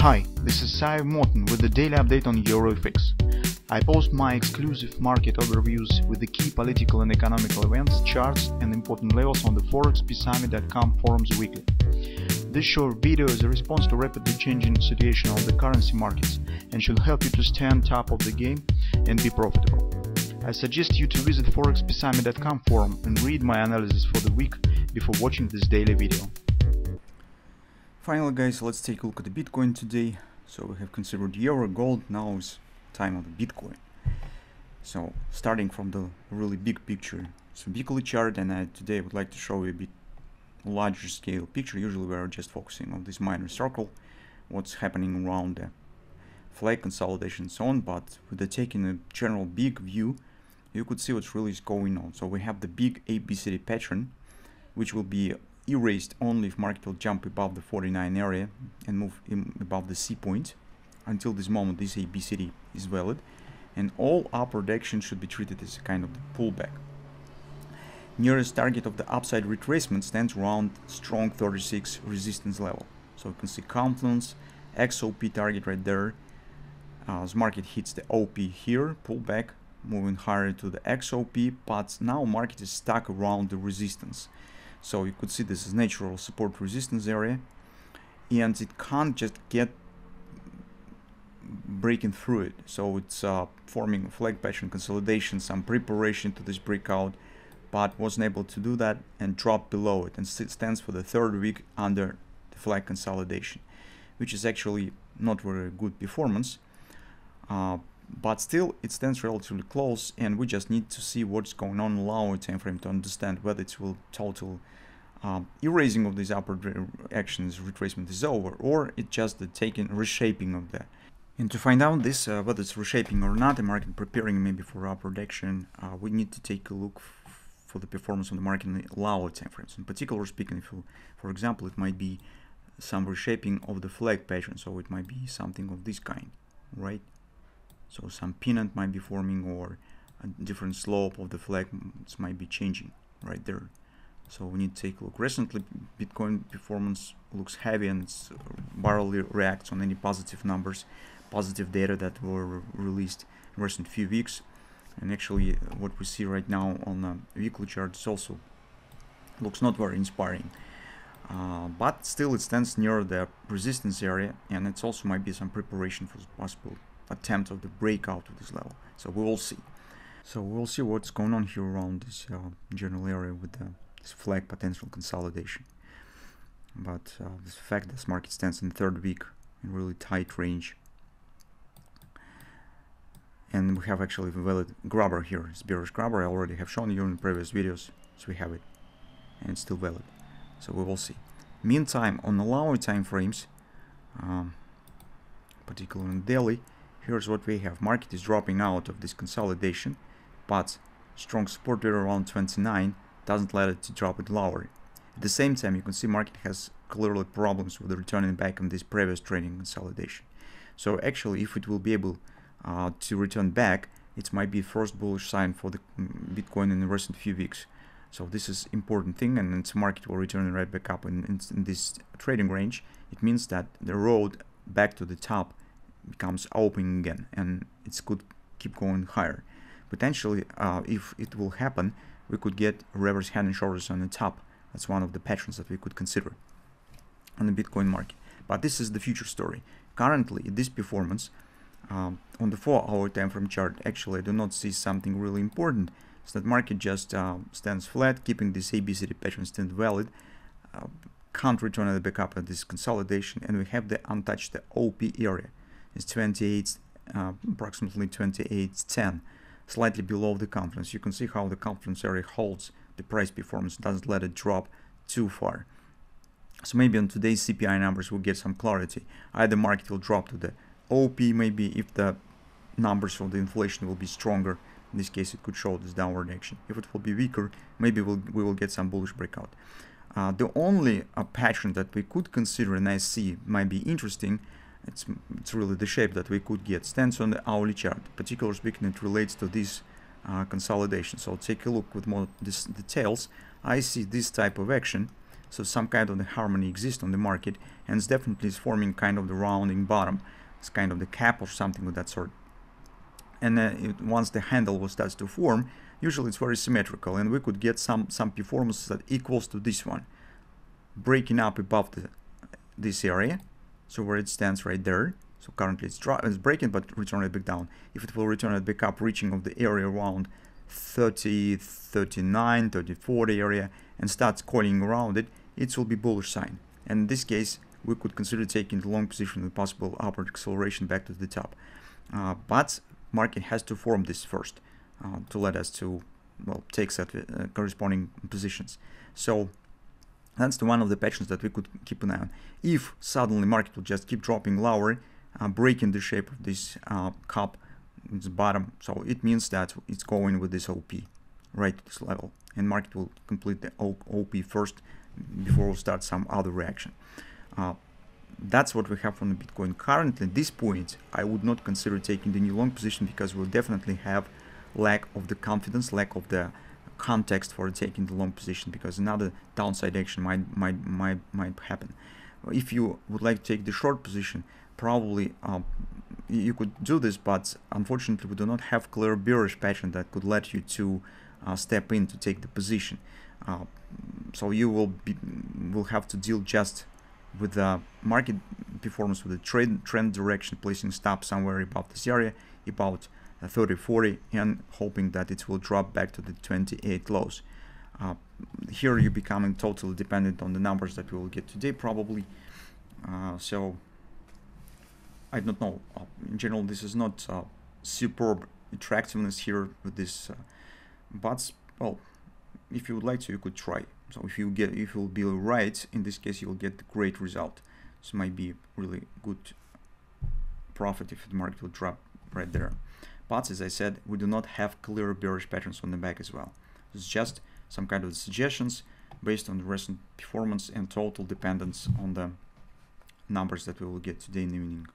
Hi, this is Sive Morten with the daily update on EuroFX. I post my exclusive market overviews with the key political and economical events, charts and important levels on the ForexPeaceArmy.com forums weekly. This short video is a response to rapidly changing situation on the currency markets and should help you to stay on top of the game and be profitable. I suggest you to visit ForexPeaceArmy.com forum and read my analysis for the week before watching this daily video. Finally guys, let's take a look at the Bitcoin today. So we have considered euro, gold, now is time of the Bitcoin. So starting from the really big picture, it's a weekly chart, and today I would like to show you a bit larger scale picture. Usually we are just focusing on this minor circle, what's happening around the flag consolidation and so on, but with taking a general big view, you could see what's really is going on. So we have the big ABCD pattern, which will be erased only if market will jump above the 49 area and move above the C point. Until this moment, this ABCD is valid, and all upward direction should be treated as a kind of the pullback. Nearest target of the upside retracement stands around strong 36 resistance level. So you can see confluence, XOP target right there. As market hits the OP here, pullback, moving higher to the XOP, but now market is stuck around the resistance. So you could see this is natural support resistance area, and it can't just get breaking through it. So it's forming a flag pattern consolidation, some preparation to this breakout, but wasn't able to do that and dropped below it, and stands for the third week under the flag consolidation, which is actually not very good performance. But still it stands relatively close, and we just need to see what's going on in lower time frame to understand whether it will total erasing of these upward actions, retracement is over, or it's just the taking reshaping of that. And to find out this, whether it's reshaping or not, the market preparing maybe for upward action, we need to take a look for the performance of the market in the lower time frames. In particular speaking, if you, for example, it might be some reshaping of the flag pattern, so it might be something of this kind, right? So some pennant might be forming, or a different slope of the flag might be changing right there. So we need to take a look. Recently, Bitcoin performance looks heavy, and it's barely reacts on any positive numbers, positive data that were released in recent few weeks. And actually, what we see right now on the weekly charts also looks not very inspiring. But still, it stands near the resistance area, and it also might be some preparation for possible attempt of the breakout of this level. So we will see. So we'll see what's going on here around this general area with this flag potential consolidation. But the fact this market stands in the third week in really tight range, and we have actually a valid grabber here. It's bearish grabber. I already have shown you in previous videos, so we have it, and it's still valid. So we will see. Meantime, on the lower time frames, particularly in daily, here's what we have. Market is dropping out of this consolidation, but strong support area around 29 doesn't let it to drop it lower. At the same time, you can see market has clearly problems with returning back on this previous trading consolidation. So actually, if it will be able to return back, it might be first bullish sign for the Bitcoin in the recent few weeks. So this is important thing, and its market will return right back up in this trading range. It means that the road back to the top becomes open again, and it could keep going higher. Potentially, if it will happen, we could get reverse head and shoulders on the top. That's one of the patterns that we could consider on the Bitcoin market. But this is the future story. Currently, this performance on the 4-hour time frame chart, actually I do not see something really important. So that market just stands flat, keeping this ABCD pattern stand valid, can't return it back up at this consolidation, and we have the untouched the OP area. It's 28, approximately 28.10, slightly below the confluence. You can see how the confluence area holds the price performance, doesn't let it drop too far. So maybe on today's CPI numbers we'll get some clarity. Either market will drop to the OP, maybe if the numbers for the inflation will be stronger. In this case, it could show this downward action. If it will be weaker, maybe we will get some bullish breakout. The only pattern that we could consider, and I see might be interesting, it's really the shape that we could get, stands on the hourly chart. Particularly speaking, it relates to this consolidation. So take a look with more details. I see this type of action So some kind of the harmony exists on the market, and it's definitely is forming kind of the rounding bottom. It's kind of the cap or something of that sort. And once the handle starts to form, usually it's very symmetrical, and we could get some performance that equals to this one, breaking up above this area, so where it stands right there. So currently it's breaking, but return it back down. If it will return it back up, reaching of the area around 30, 39, 30, 40 area, and starts coiling around it, it will be bullish sign. And in this case, we could consider taking the long position with possible upward acceleration back to the top. But market has to form this first to let us to, well, take that corresponding positions. So that's one of the patterns that we could keep an eye on. If suddenly market will just keep dropping lower, breaking the shape of this cup, its bottom, so it means that it's going with this OP right to this level, and market will complete the OP first before we'll start some other reaction. That's what we have from the Bitcoin. Currently, at this point, I would not consider taking the new long position, because we'll definitely have lack of the confidence, lack of the context for taking the long position, because another downside action might happen. If you would like to take the short position, probably you could do this, but unfortunately we do not have clear bearish pattern that could let you to step in to take the position. So you will have to deal just with the market performance, with the trend direction, placing stop somewhere above this area, about 30-40, and hoping that it will drop back to the 28 lows. Here you're becoming totally dependent on the numbers that we will get today, probably. So I don't know. In general, this is not superb attractiveness here with this, but well, if you would like to, you could try. So if you will be right, in this case, you will get the great result. This might be really good profit if the market will drop right there. But as I said, we do not have clear bearish patterns on the back as well. It's just some kind of suggestions based on the recent performance and total dependence on the numbers that we will get today in the evening.